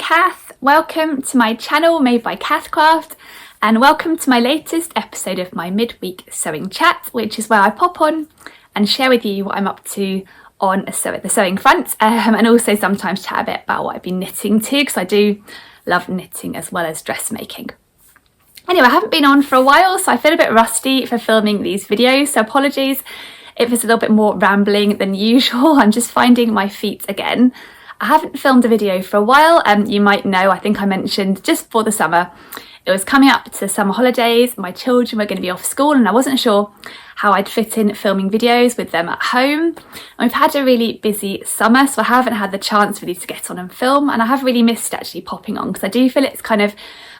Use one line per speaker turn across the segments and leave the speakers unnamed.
Cath. Welcome to my channel made by Cath Craft, and welcome to my latest episode of my midweek sewing chat, which is where I pop on and share with you what I'm up to on the sewing front, and also sometimes chat a bit about what I've been knitting too, because I do love knitting as well as dressmaking. Anyway, I haven't been on for a while, so I feel a bit rusty for filming these videos, so apologies if it's a little bit more rambling than usual. I'm just finding my feet again. I haven't filmed a video for a while, and you might know, I think I mentioned just before the summer, it was coming up to summer holidays, my children were going to be off school, and I wasn't sure how I'd fit in filming videos with them at home. And we've had a really busy summer, so I haven't had the chance really to get on and film, and I have really missed actually popping on, because I do feel it's kind of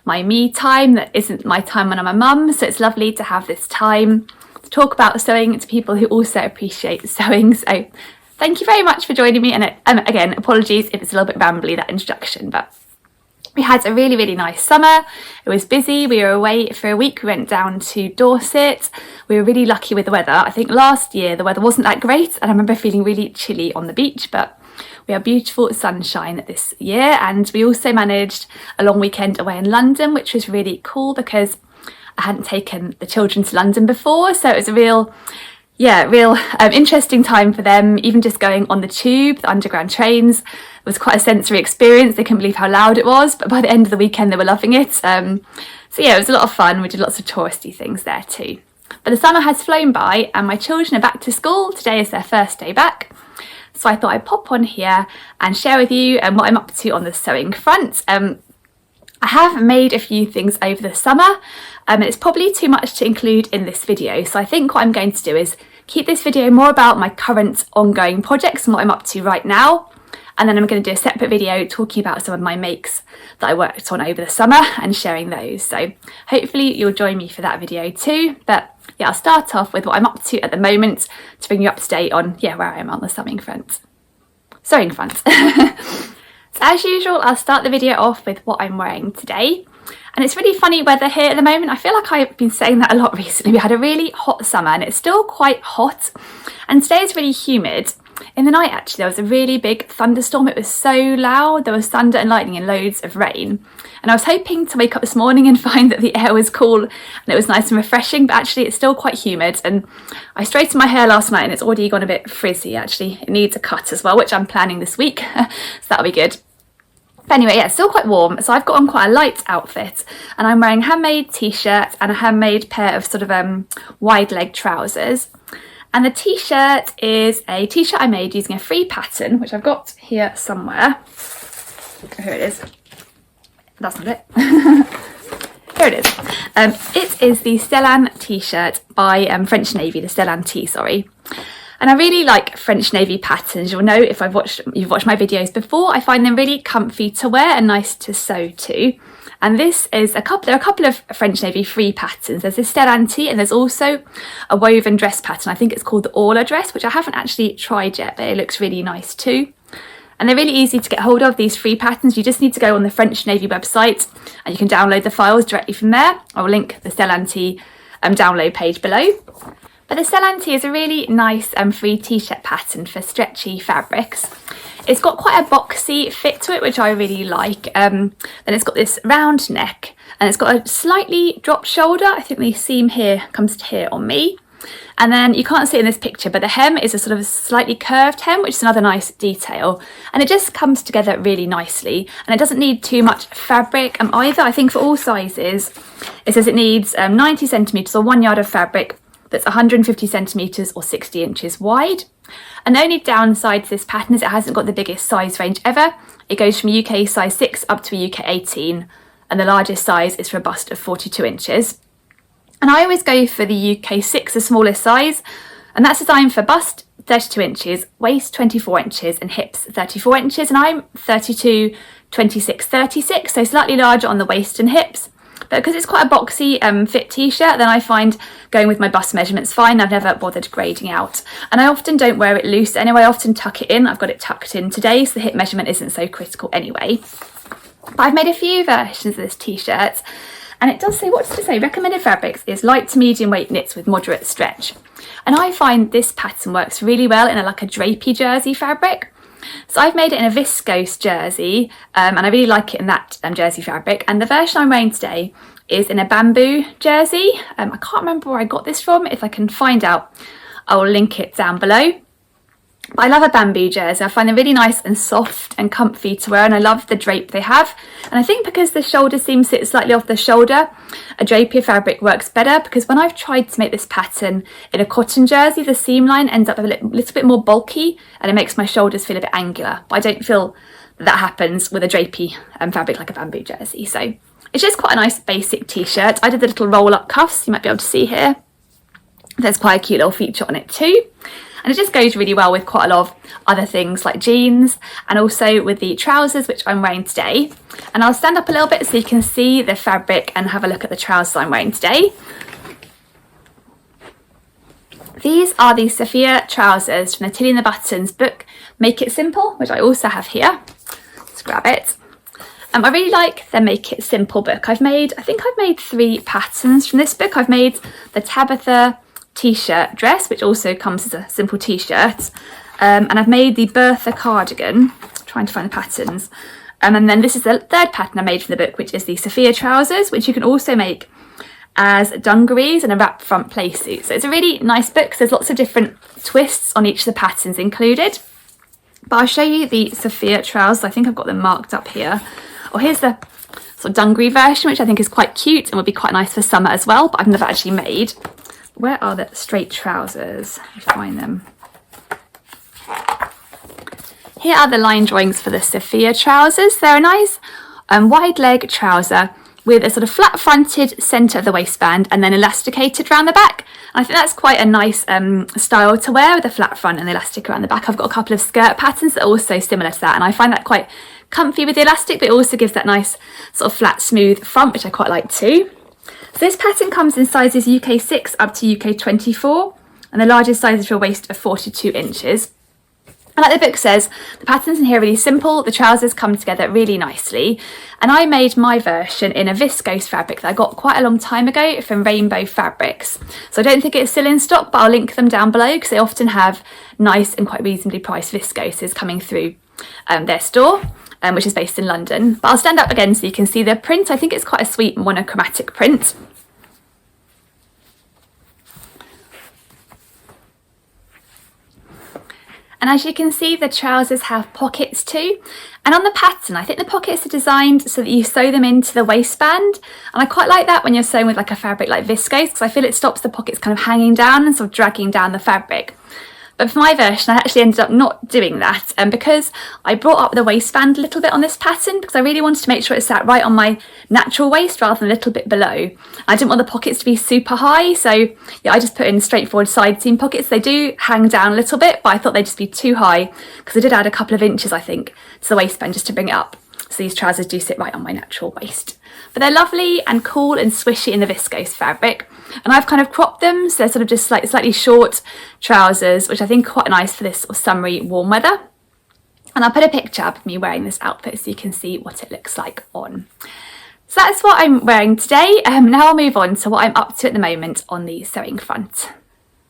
my me time that isn't my time when I'm a mum, so it's lovely to have this time to talk about sewing to people who also appreciate sewing. So thank you very much for joining me, and again, apologies if it's a little bit rambly, that introduction, but we had a really nice summer. It was busy. We were away for a week. We went down to Dorset. We were really lucky with the weather. I think last year the weather wasn't that great, and I remember feeling really chilly on the beach, but we had beautiful sunshine this year. And we also managed a long weekend away in London, which was really cool because I hadn't taken the children to London before, so it was a real interesting time for them. Even just going on the tube, the underground trains, it was quite a sensory experience. They couldn't believe how loud it was, but by the end of the weekend they were loving it. So yeah, it was a lot of fun. We did lots of touristy things there too. But the summer has flown by and my children are back to school. Today is their first day back. So I thought I'd pop on here and share with you what I'm up to on the sewing front. I have made a few things over the summer, and it's probably too much to include in this video. So I think what I'm going to do is keep this video more about my current ongoing projects and what I'm up to right now. And then I'm going to do a separate video talking about some of my makes that I worked on over the summer and sharing those. So hopefully you'll join me for that video too. But yeah, I'll start off with what I'm up to at the moment to bring you up to date on where I am on the sewing front. So as usual, I'll start the video off with what I'm wearing today. And it's really funny weather here at the moment. I feel like I've been saying that a lot recently. We had a really hot summer and it's still quite hot. And today is really humid. In the night, actually, there was a really big thunderstorm. It was so loud. There was thunder and lightning and loads of rain. And I was hoping to wake up this morning and find that the air was cool and it was nice and refreshing, but actually it's still quite humid. And I straightened my hair last night and it's already gone a bit frizzy, actually. It needs a cut as well, which I'm planning this week. So that'll be good. But anyway, yeah, it's still quite warm, so I've got on quite a light outfit, and I'm wearing a handmade t-shirt and a handmade pair of sort of wide leg trousers. And the t-shirt is a t-shirt I made using a free pattern, which I've got here somewhere. Here it is. That's not it. Here it is. It is the Stellan t-shirt by French Navy, the Stellan T, sorry. And I really like French Navy patterns. You'll know if you've watched my videos before, I find them really comfy to wear and nice to sew too. And this is there are a couple of French Navy free patterns. There's this Stellan T and there's also a woven dress pattern. I think it's called the Orla dress, which I haven't actually tried yet, but it looks really nice too. And they're really easy to get hold of, these free patterns. You just need to go on the French Navy website and you can download the files directly from there. I'll link the Stellan T download page below. But the Stellan T is a really nice free t-shirt pattern for stretchy fabrics. It's got quite a boxy fit to it, which I really like. Then it's got this round neck and it's got a slightly dropped shoulder. I think the seam here comes to here on me. And then you can't see it in this picture, but the hem is a sort of slightly curved hem, which is another nice detail. And it just comes together really nicely. And it doesn't need too much fabric either. I think for all sizes, it says it needs 90 centimetres or 1 yard of fabric that's 150 centimetres or 60 inches wide. And the only downside to this pattern is it hasn't got the biggest size range ever. It goes from UK size 6 up to a UK 18, and the largest size is for a bust of 42 inches. And I always go for the UK 6, the smallest size, and that's designed for bust 32 inches, waist 24 inches, and hips 34 inches. And I'm 32, 26, 36, so slightly larger on the waist and hips. But because it's quite a boxy fit t-shirt, then I find going with my bust measurements fine. I've never bothered grading out. And I often don't wear it loose anyway. I often tuck it in. I've got it tucked in today, so the hip measurement isn't so critical anyway. But I've made a few versions of this t-shirt. And it does say, what does it say? Recommended fabrics is light to medium weight knits with moderate stretch. And I find this pattern works really well in like a drapey jersey fabric. So I've made it in a viscose jersey, and I really like it in that jersey fabric. And the version I'm wearing today is in a bamboo jersey. I can't remember where I got this from. If I can find out, I will link it down below. But I love a bamboo jersey. I find them really nice and soft and comfy to wear, and I love the drape they have. And I think because the shoulder seam sits slightly off the shoulder, a drapier fabric works better, because when I've tried to make this pattern in a cotton jersey, the seam line ends up a little bit more bulky and it makes my shoulders feel a bit angular. But I don't feel that happens with a drapey fabric like a bamboo jersey. So it's just quite a nice basic t-shirt. I did the little roll-up cuffs, you might be able to see here. There's quite a cute little feature on it too. And it just goes really well with quite a lot of other things like jeans, and also with the trousers, which I'm wearing today. And I'll stand up a little bit so you can see the fabric and have a look at the trousers I'm wearing today. These are the Sophia trousers from the Tilly and the Buttons book, Make It Simple, which I also have here. Let's grab it. I really like the Make It Simple book. I think I've made 3 patterns from this book. I've made the Tabitha t-shirt dress, which also comes as a simple t-shirt, and I've made the Bertha cardigan, trying to find the patterns, and then this is the 3rd pattern I made from the book, which is the Sophia trousers, which you can also make as dungarees and a wrap front play suit. So it's a really nice book because there's lots of different twists on each of the patterns included. But I'll show you the Sophia trousers. I think I've got them marked up here. Oh, here's the sort of dungaree version, which I think is quite cute and would be quite nice for summer as well, but I've never actually made. Where are the straight trousers? Let me find them. Here are the line drawings for the Sophia trousers. They're a nice wide leg trouser with a sort of flat fronted centre of the waistband and then elasticated around the back. And I think that's quite a nice style to wear, with a flat front and the elastic around the back. I've got a couple of skirt patterns that are also similar to that, and I find that quite comfy with the elastic, but it also gives that nice sort of flat smooth front, which I quite like too. So this pattern comes in sizes UK 6 up to UK 24, and the largest size is for a waist of 42 inches. And like the book says, the patterns in here are really simple, the trousers come together really nicely, and I made my version in a viscose fabric that I got quite a long time ago from Rainbow Fabrics. So I don't think it's still in stock, but I'll link them down below because they often have nice and quite reasonably priced viscoses coming through their store. Which is based in London. But I'll stand up again so you can see the print. I think it's quite a sweet monochromatic print. And as you can see, the trousers have pockets too. And on the pattern, I think the pockets are designed so that you sew them into the waistband. And I quite like that when you're sewing with like a fabric like viscose, because I feel it stops the pockets kind of hanging down and sort of dragging down the fabric. But for my version, I actually ended up not doing that, and because I brought up the waistband a little bit on this pattern, because I really wanted to make sure it sat right on my natural waist rather than a little bit below. I didn't want the pockets to be super high, so yeah, I just put in straightforward side seam pockets. They do hang down a little bit, but I thought they'd just be too high, because I did add a couple of inches, I think, to the waistband just to bring it up. So these trousers do sit right on my natural waist. But they're lovely and cool and swishy in the viscose fabric. And I've kind of cropped them, so they're sort of just like slightly short trousers, which I think are quite nice for this sort of summery warm weather. And I'll put a picture up of me wearing this outfit so you can see what it looks like on. So that's what I'm wearing today. Now I'll move on to what I'm up to at the moment on the sewing front.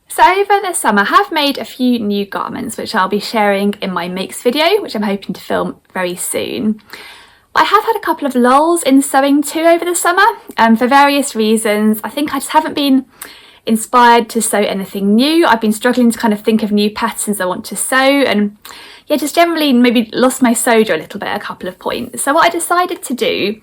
So over the summer I have made a few new garments which I'll be sharing in my makes video, which I'm hoping to film very soon. I have had a couple of lulls in sewing too over the summer, for various reasons. I think I just haven't been inspired to sew anything new. I've been struggling to kind of think of new patterns I want to sew, and yeah, just generally maybe lost my soldier a little bit at a couple of points. So what I decided to do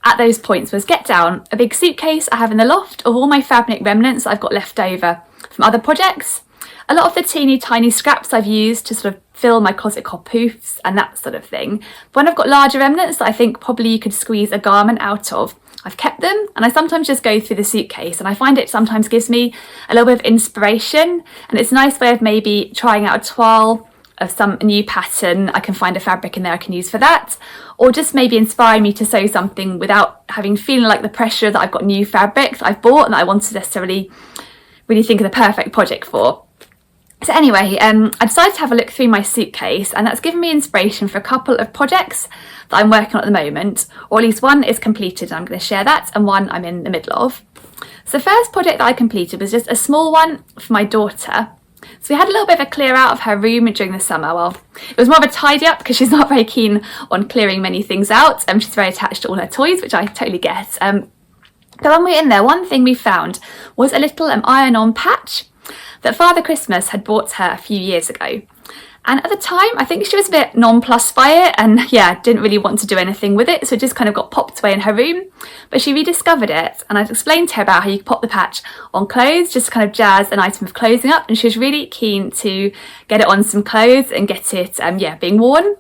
at those points was get down a big suitcase I have in the loft of all my fabric remnants that I've got left over from other projects. A lot of the teeny tiny scraps I've used to sort of fill my closet cod poofs and that sort of thing. But when I've got larger remnants that I think probably you could squeeze a garment out of, I've kept them, and I sometimes just go through the suitcase, and I find it sometimes gives me a little bit of inspiration, and it's a nice way of maybe trying out a toile of some new pattern. I can find a fabric in there I can use for that, or just maybe inspire me to sew something without feeling like the pressure that I've got new fabric that I've bought and that I want to necessarily really think of the perfect project for. So anyway, I decided to have a look through my suitcase, and that's given me inspiration for a couple of projects that I'm working on at the moment, or at least one is completed and I'm going to share that, and one I'm in the middle of. So the first project that I completed was just a small one for my daughter, So we had a little bit of a clear out of her room during the summer. Well, it was more of a tidy up because she's not very keen on clearing many things out. She's very attached to all her toys, which I totally get. But when we were in there, one thing we found was a little iron-on patch that Father Christmas had bought her a few years ago. And at the time, I think she was a bit nonplussed by it and didn't really want to do anything with it. So it just kind of got popped away in her room. But she rediscovered it, and I've explained to her about how you can pop the patch on clothes, just to kind of jazz an item of clothing up. And she was really keen to get it on some clothes and get it, being worn.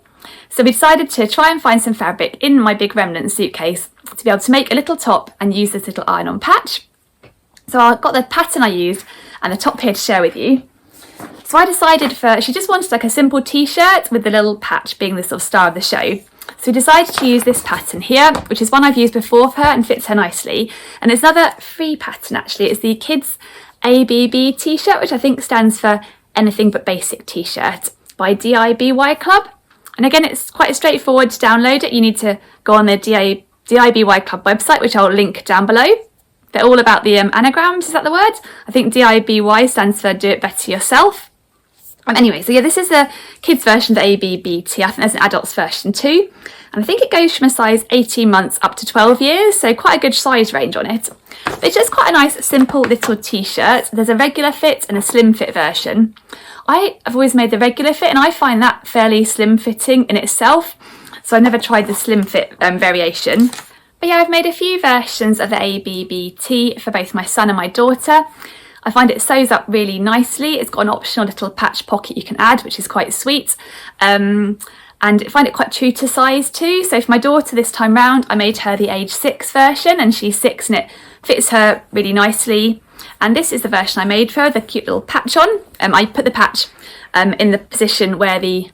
So we decided to try and find some fabric in my big remnant suitcase to be able to make a little top and use this little iron-on patch. So I got the pattern I used and the top here to share with you. So I decided she just wanted like a simple t-shirt with the little patch being the sort of star of the show. So we decided to use this pattern here, which is one I've used before for her and fits her nicely. And it's another free pattern actually. It's the Kids ABB t-shirt, which I think stands for Anything But Basic T-shirt by DIBY Club. And again, it's quite straightforward to download it. You need to go on the DIBY Club website, which I'll link down below. They're all about the anagrams, is that the word? I think DIBY stands for Do It Better Yourself. Anyway, so this is the kids version of the ABBT. I think there's an adults version too. And I think it goes from a size 18 months up to 12 years, so quite a good size range on it. But it's just quite a nice, simple little t-shirt. There's a regular fit and a slim fit version. I have always made the regular fit, and I find that fairly slim fitting in itself. So I've never tried the slim fit variation. But I've made a few versions of the ABBT for both my son and my daughter. I find it sews up really nicely. It's got an optional little patch pocket you can add, which is quite sweet. And I find it quite true to size too. So for my daughter this time round, I made her the age 6 version, and she's 6 and it fits her really nicely. And this is the version I made for her, the cute little patch on. I put the patch in the position where the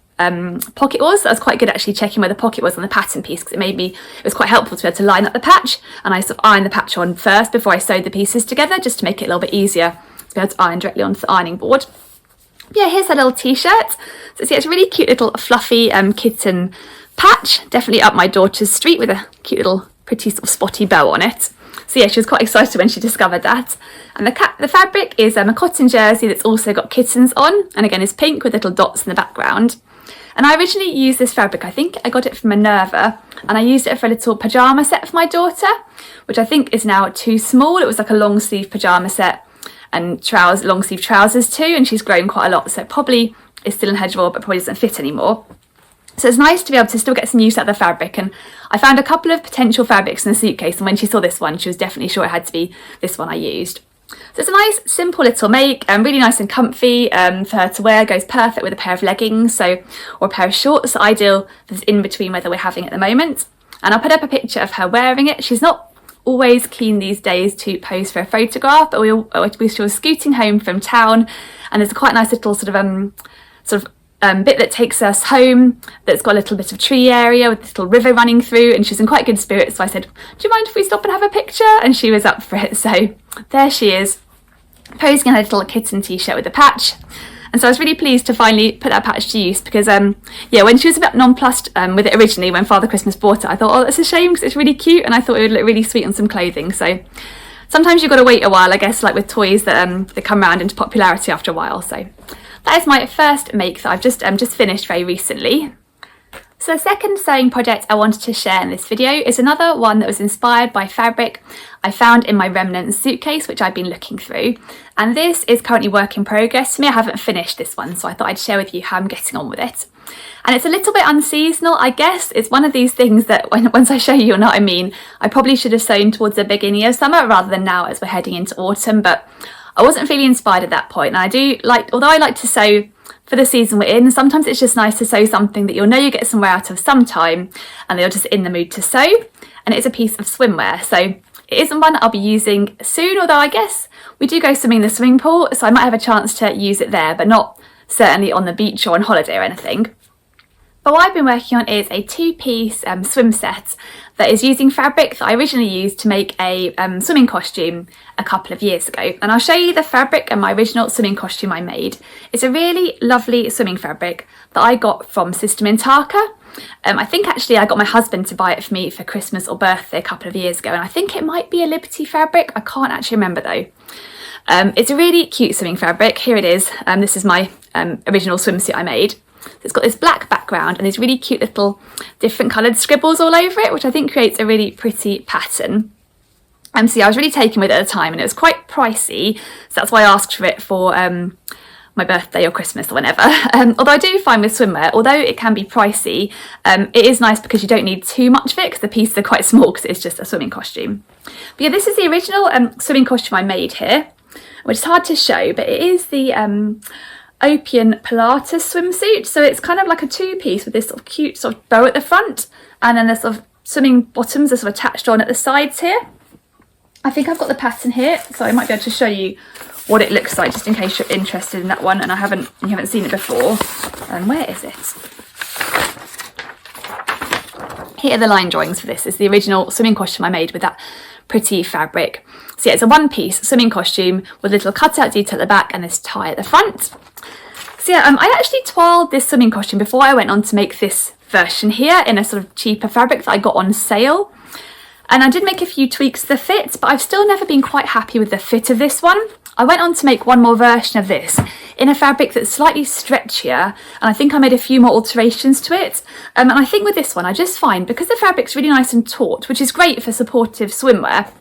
pocket was. That was quite good actually, checking where the pocket was on the pattern piece, because it was quite helpful to be able to line up the patch, and I sort of ironed the patch on first before I sewed the pieces together, just to make it a little bit easier to be able to iron directly onto the ironing board. Here's a little t-shirt. So it's a really cute little fluffy kitten patch, definitely up my daughter's street, with a cute little pretty sort of spotty bow on it. So she was quite excited when she discovered that. And the fabric is a cotton jersey that's also got kittens on, and again is pink with little dots in the background. And I originally used this fabric, I think I got it from Minerva, and I used it for a little pyjama set for my daughter, which I think is now too small. It was like a long sleeve pyjama set and long sleeve trousers too, and she's grown quite a lot, so it probably is still in her drawer but probably doesn't fit anymore. So it's nice to be able to still get some use out of the fabric, and I found a couple of potential fabrics in the suitcase, and when she saw this one she was definitely sure it had to be this one I used. So it's a nice simple little make, really nice and comfy for her to wear. Goes perfect with a pair of leggings or a pair of shorts, ideal for this in between weather we're having at the moment. And I'll put up a picture of her wearing it. She's not always keen these days to pose for a photograph, but she was scooting home from town, and there's a quite nice little sort of bit that takes us home that's got a little bit of tree area with a little river running through, and she's in quite good spirits, so I said, do you mind if we stop and have a picture? And she was up for it. So there she is, posing in her little kitten t-shirt with a patch. And so I was really pleased to finally put that patch to use, because when she was a bit nonplussed with it originally when Father Christmas bought it, I thought, oh, that's a shame because it's really cute, and I thought it would look really sweet on some clothing. So sometimes you've got to wait a while, I guess, like with toys that come around into popularity after a while. So that is my first make that I've just finished very recently. So the second sewing project I wanted to share in this video is another one that was inspired by fabric I found in my remnants suitcase, which I've been looking through. And this is currently work in progress for me. I haven't finished this one, so I thought I'd share with you how I'm getting on with it. And it's a little bit unseasonal, I guess. It's one of these things that once I show you, you'll know what I mean. I probably should have sewn towards the beginning of summer rather than now as we're heading into autumn, but I wasn't feeling inspired at that point. And although I like to sew for the season we're in, sometimes it's just nice to sew something that you'll know you get some wear out of sometime, and you're just in the mood to sew. And it's a piece of swimwear, so it isn't one I'll be using soon, although I guess we do go swimming in the swimming pool, so I might have a chance to use it there, but not certainly on the beach or on holiday or anything. But what I've been working on is a 2-piece swim set that is using fabric that I originally used to make a swimming costume a couple of years ago. And I'll show you the fabric and my original swimming costume I made. It's a really lovely swimming fabric that I got from Sister Mintaka. I think actually I got my husband to buy it for me for Christmas or birthday a couple of years ago, and I think it might be a Liberty fabric. I can't actually remember though. It's a really cute swimming fabric. Here it is. This is my original swimsuit I made. So it's got this black background and these really cute little different coloured scribbles all over it, which I think creates a really pretty pattern. So yeah, I was really taken with it at the time, and it was quite pricey, so that's why I asked for it for my birthday or Christmas or whenever. Although I do find with swimwear, although it can be pricey, it is nice because you don't need too much of it because the pieces are quite small because it's just a swimming costume. But yeah, this is the original swimming costume I made here, which is hard to show, but it is the Opium Pilates swimsuit. So it's kind of like a two-piece with this sort of cute sort of bow at the front, and then the sort of swimming bottoms are sort of attached on at the sides here. I think I've got the pattern here, so I might be able to show you what it looks like, just in case you're interested in that one and you haven't seen it before. Where is it? Here are the line drawings for this. It's the original swimming costume I made with that pretty fabric. So yeah, it's a one-piece swimming costume with a little cut-out detail at the back and this tie at the front. So yeah, I actually toiled this swimming costume before I went on to make this version here in a sort of cheaper fabric that I got on sale. And I did make a few tweaks to the fit, but I've still never been quite happy with the fit of this one. I went on to make one more version of this in a fabric that's slightly stretchier, and I think I made a few more alterations to it. And I think with this one, I just find, because the fabric's really nice and taut, which is great for supportive swimwear,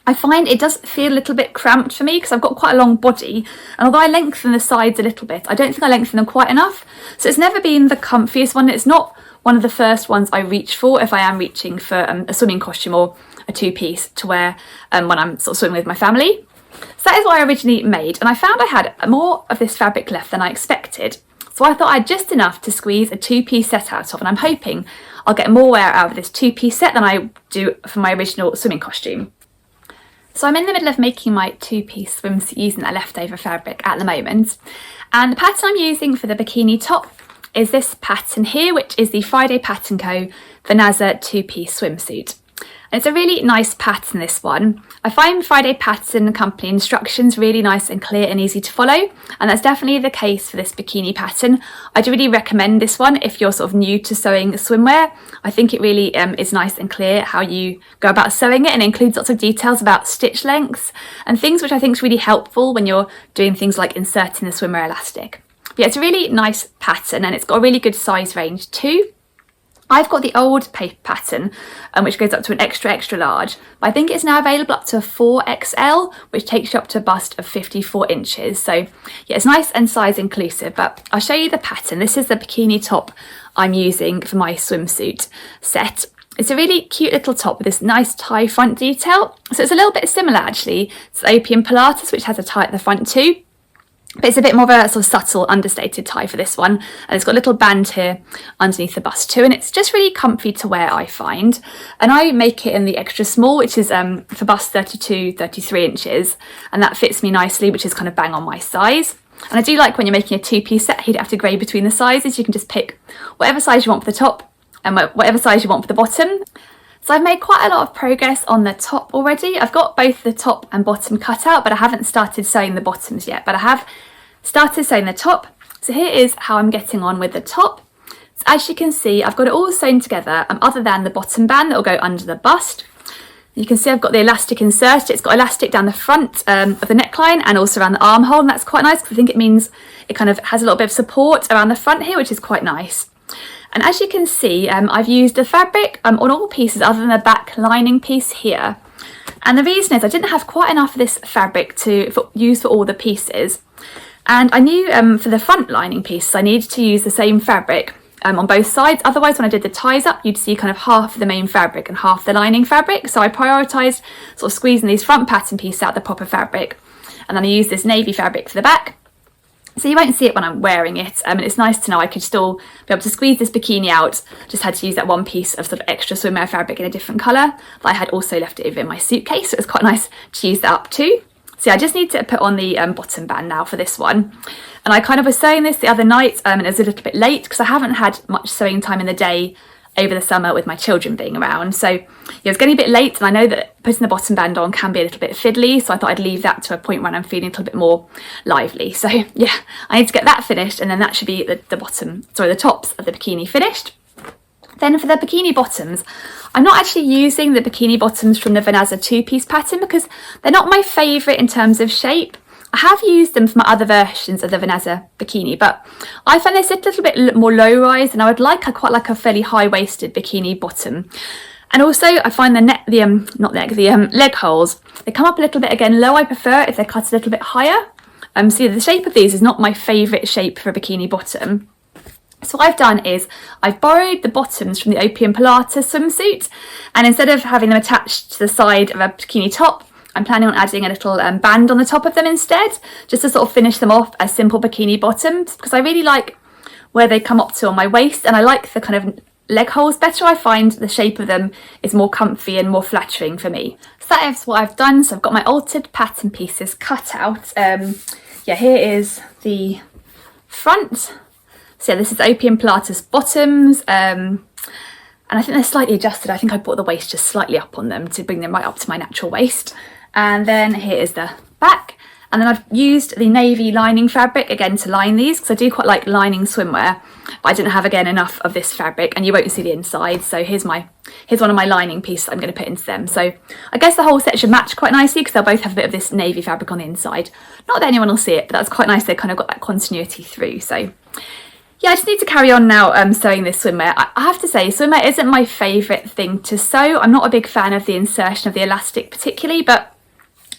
I find it does feel a little bit cramped for me because I've got quite a long body, and although I lengthen the sides a little bit, I don't think I lengthen them quite enough. So it's never been the comfiest one. It's not one of the first ones I reach for if I am reaching for a swimming costume or a two-piece to wear when I'm sort of swimming with my family. So that is what I originally made, and I found I had more of this fabric left than I expected. So I thought I had just enough to squeeze a two-piece set out of, and I'm hoping I'll get more wear out of this two-piece set than I do for my original swimming costume. So I'm in the middle of making my two-piece swimsuit using that leftover fabric at the moment, and the pattern I'm using for the bikini top is this pattern here, which is the Friday Pattern Co. Vanessa two-piece swimsuit. And it's a really nice pattern, this one. I find Friday Pattern Company instructions really nice and clear and easy to follow, and that's definitely the case for this bikini pattern. I'd really recommend this one if you're sort of new to sewing swimwear. I think it really is nice and clear how you go about sewing it, and includes lots of details about stitch lengths and things, which I think is really helpful when you're doing things like inserting the swimwear elastic. But yeah, it's a really nice pattern, and it's got a really good size range too. I've got the old paper pattern, which goes up to an extra large, but I think it's now available up to a 4XL, which takes you up to a bust of 54 inches. So yeah, it's nice and size inclusive, but I'll show you the pattern. This is the bikini top I'm using for my swimsuit set. It's a really cute little top with this nice tie front detail. So it's a little bit similar actually to the Opium Pilates, which has a tie at the front too. But it's a bit more of a sort of subtle, understated tie for this one. And it's got a little band here underneath the bust too. And it's just really comfy to wear, I find. And I make it in the extra small, which is for bust 32, 33 inches. And that fits me nicely, which is kind of bang on my size. And I do like when you're making a two-piece set, you don't have to grade between the sizes. You can just pick whatever size you want for the top and whatever size you want for the bottom. So I've made quite a lot of progress on the top already. I've got both the top and bottom cut out, but I haven't started sewing the bottoms yet. But I have started sewing the top. So here is how I'm getting on with the top. So as you can see, I've got it all sewn together, other than the bottom band that will go under the bust. You can see I've got the elastic inserted. It's got elastic down the front of the neckline and also around the armhole, and that's quite nice because I think it means it kind of has a little bit of support around the front here, which is quite nice. And as you can see, I've used the fabric on all pieces other than the back lining piece here. And the reason is I didn't have quite enough of this fabric to use for all the pieces. And I knew for the front lining piece I needed to use the same fabric on both sides. Otherwise, when I did the ties up, you'd see kind of half the main fabric and half the lining fabric. So I prioritised sort of squeezing these front pattern pieces out the proper fabric. And then I used this navy fabric for the back. So you won't see it when I'm wearing it, and it's nice to know I could still be able to squeeze this bikini out. Just had to use that one piece of sort of extra swimwear fabric in a different colour that I had also left over in my suitcase, so it was quite nice to use that up too. So yeah, I just need to put on the bottom band now for this one. And I kind of was sewing this the other night, and it was a little bit late because I haven't had much sewing time in the day over the summer with my children being around. So yeah, it was getting a bit late, and I know that putting the bottom band on can be a little bit fiddly, so I thought I'd leave that to a point when I'm feeling a little bit more lively. So yeah, I need to get that finished, and then that should be the tops of the bikini finished. Then for the bikini bottoms, I'm not actually using the bikini bottoms from the Vanessa two-piece pattern because they're not my favourite in terms of shape. I have used them for my other versions of the Vanessa bikini, but I find this a little bit more low-rise, and I would like, I quite like a fairly high-waisted bikini bottom. And also I find the leg holes, they come up a little bit again low. I prefer if they're cut a little bit higher. So the shape of these is not my favourite shape for a bikini bottom. So what I've done is I've borrowed the bottoms from the Opium Pilates swimsuit, and instead of having them attached to the side of a bikini top, I'm planning on adding a little band on the top of them instead, just to sort of finish them off as simple bikini bottoms, because I really like where they come up to on my waist, and I like the kind of leg holes better. I find the shape of them is more comfy and more flattering for me. So that is what I've done. So I've got my altered pattern pieces cut out. Yeah, here is the front. So yeah, this is Opium Pilates bottoms, and I think they're slightly adjusted. I think I brought the waist just slightly up on them to bring them right up to my natural waist. And then here is the back, and then I've used the navy lining fabric again to line these, because I do quite like lining swimwear, but I didn't have again enough of this fabric, and you won't see the inside. So here's one of my lining pieces that I'm going to put into them. So I guess the whole set should match quite nicely, because they'll both have a bit of this navy fabric on the inside. Not that anyone will see it, but that's quite nice. They've kind of got that continuity through. So yeah, I just need to carry on now sewing this swimwear. I have to say, swimwear isn't my favourite thing to sew. I'm not a big fan of the insertion of the elastic particularly, but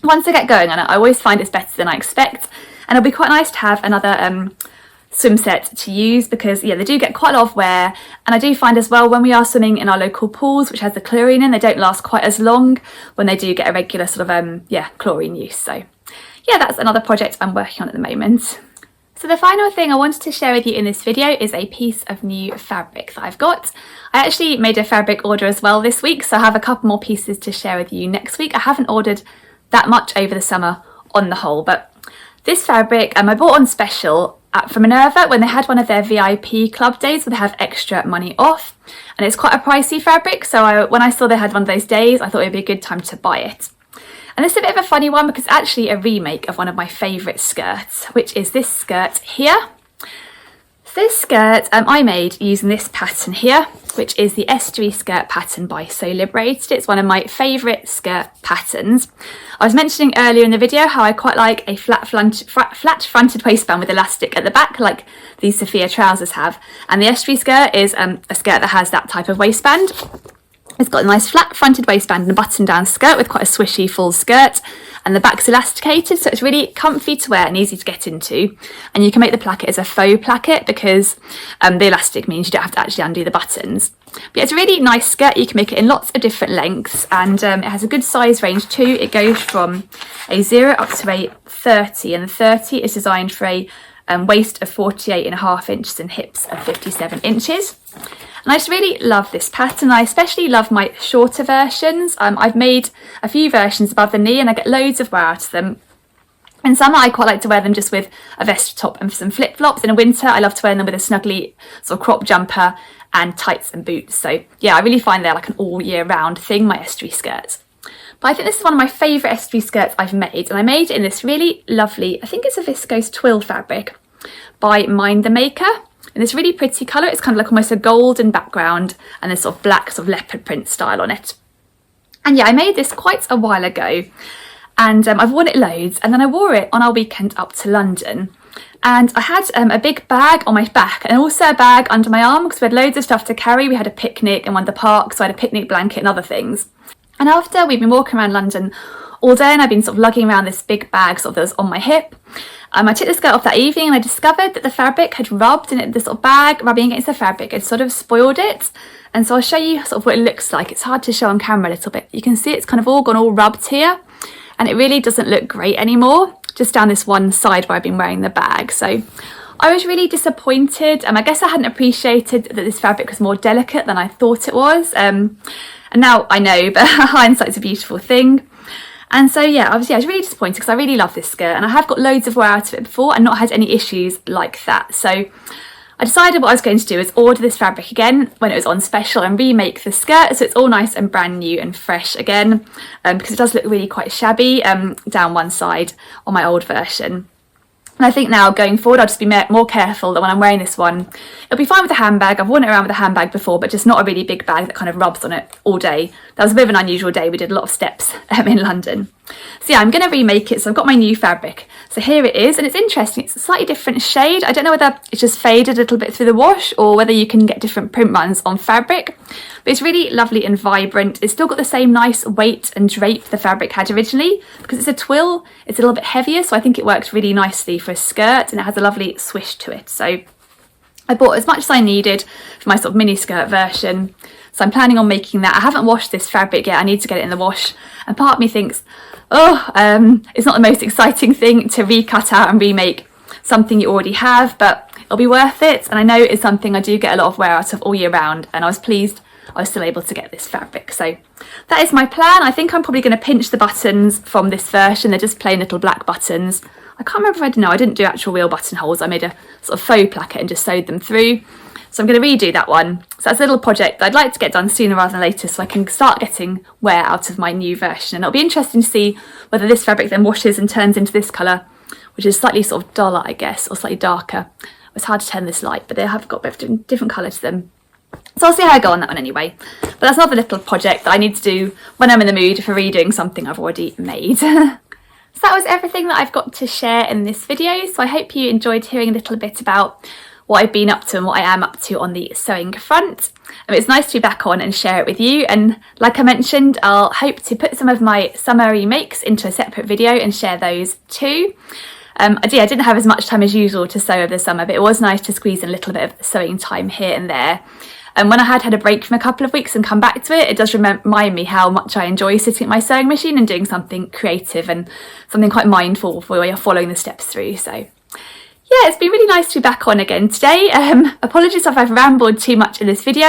once I get going on it, I always find it's better than I expect. And it'll be quite nice to have another swim set to use, because yeah, they do get quite a lot of wear, and I do find as well when we are swimming in our local pools, which has the chlorine in, they don't last quite as long when they do get a regular sort of chlorine use. So yeah, that's another project I'm working on at the moment. So the final thing I wanted to share with you in this video is a piece of new fabric that I've got. I actually made a fabric order as well this week, so I have a couple more pieces to share with you next week. I haven't ordered that much over the summer on the whole, but this fabric I bought on special from Minerva when they had one of their VIP club days where they have extra money off, and it's quite a pricey fabric, so when I saw they had one of those days, I thought it would be a good time to buy it. And this is a bit of a funny one because it's actually a remake of one of my favourite skirts, which is this skirt here. So this skirt I made using this pattern here, which is the Estuary skirt pattern by So Liberated. It's one of my favourite skirt patterns. I was mentioning earlier in the video how I quite like a flat fronted waistband with elastic at the back, like these Sophia trousers have. And the Estuary skirt is a skirt that has that type of waistband. It's got a nice flat fronted waistband and a button down skirt with quite a swishy full skirt, and the back's elasticated, so it's really comfy to wear and easy to get into. And you can make the placket as a faux placket because the elastic means you don't have to actually undo the buttons. But yeah, it's a really nice skirt. You can make it in lots of different lengths, and it has a good size range too. It goes from a 0 up to a 30, and the 30 is designed for a waist of 48.5 inches and hips of 57 inches. And I just really love this pattern. I especially love my shorter versions. I've made a few versions above the knee and I get loads of wear out of them. In summer, I quite like to wear them just with a vest top and some flip-flops. In the winter, I love to wear them with a snuggly sort of crop jumper and tights and boots. So yeah, I really find they're like an all year round thing, my Estuary skirts. But I think this is one of my favourite Estuary skirts I've made. And I made it in this really lovely, I think it's a viscose twill fabric by Mind the Maker. In this really pretty colour. It's kind of like almost a golden background and this sort of black sort of leopard print style on it. And yeah, I made this quite a while ago, and I've worn it loads, and then I wore it on our weekend up to London. And I had a big bag on my back and also a bag under my arm because we had loads of stuff to carry. We had a picnic in one of the parks, so I had a picnic blanket and other things. And after we'd been walking around London all day and I'd been sort of lugging around this big bag sort of that was on my hip, I took the skirt off that evening and I discovered that the fabric had rubbed, and the sort of bag rubbing against the fabric had sort of spoiled it. And so I'll show you sort of what it looks like. It's hard to show on camera a little bit. You can see it's kind of all gone all rubbed here, and it really doesn't look great anymore, just down this one side where I've been wearing the bag. So I was really disappointed. I guess I hadn't appreciated that this fabric was more delicate than I thought it was. And now I know, but hindsight's a beautiful thing. And so yeah, I was really disappointed because I really love this skirt and I have got loads of wear out of it before and not had any issues like that. So I decided what I was going to do is order this fabric again when it was on special and remake the skirt so it's all nice and brand new and fresh again, because it does look really quite shabby down one side on my old version. And I think now going forward I'll just be more careful that when I'm wearing this one, it'll be fine with a handbag. I've worn it around with a handbag before, but just not a really big bag that kind of rubs on it all day. That was a bit of an unusual day. We did a lot of steps in London. So yeah, I'm going to remake it. So I've got my new fabric. So here it is, and it's interesting. It's a slightly different shade. I don't know whether it's just faded a little bit through the wash or whether you can get different print runs on fabric. But it's really lovely and vibrant. It's still got the same nice weight and drape the fabric had originally. Because it's a twill, it's a little bit heavier, so I think it works really nicely for a skirt, and it has a lovely swish to it. So I bought as much as I needed for my sort of mini skirt version. So I'm planning on making that. I haven't washed this fabric yet. I need to get it in the wash. And part of me thinks, it's not the most exciting thing to recut out and remake something you already have, but it'll be worth it. And I know it's something I do get a lot of wear out of all year round, and I was pleased I was still able to get this fabric. So that is my plan. I think I'm probably going to pinch the buttons from this version. They're just plain little black buttons. I can't remember if I didn't do actual real buttonholes. I made a sort of faux placket and just sewed them through. So I'm going to redo that one. So that's a little project that I'd like to get done sooner rather than later, so I can start getting wear out of my new version. And it'll be interesting to see whether this fabric then washes and turns into this colour, which is slightly sort of duller, I guess, or slightly darker. It's hard to turn this light, but they have got a bit of different colour to them. So I'll see how I go on that one anyway. But that's another little project that I need to do when I'm in the mood for redoing something I've already made. So that was everything that I've got to share in this video. So I hope you enjoyed hearing a little bit about what I've been up to and what I am up to on the sewing front. It's nice to be back on and share it with you. And like I mentioned, I'll hope to put some of my summer remakes into a separate video and share those too. I didn't have as much time as usual to sew over the summer, but it was nice to squeeze in a little bit of sewing time here and there. And when I had a break from a couple of weeks and come back to it, it does remind me how much I enjoy sitting at my sewing machine and doing something creative and something quite mindful where you're following the steps through. So yeah, it's been really nice to be back on again today. Apologies if I've rambled too much in this video.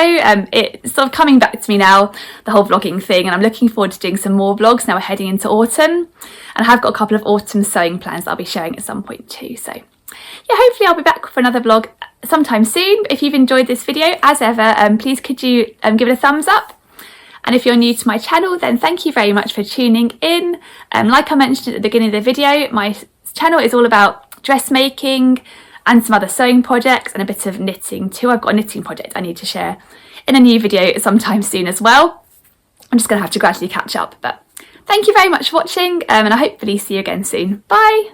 It's sort of coming back to me now, the whole vlogging thing, and I'm looking forward to doing some more vlogs now we're heading into autumn. And I have got a couple of autumn sewing plans that I'll be sharing at some point too. So yeah, hopefully I'll be back for another vlog sometime soon. If you've enjoyed this video, as ever, please could you give it a thumbs up. And if you're new to my channel, then thank you very much for tuning in. Like I mentioned at the beginning of the video, my channel is all about dressmaking and some other sewing projects and a bit of knitting too. I've got a knitting project I need to share in a new video sometime soon as well. I'm just going to have to gradually catch up, but thank you very much for watching, and I hopefully see you again soon. Bye!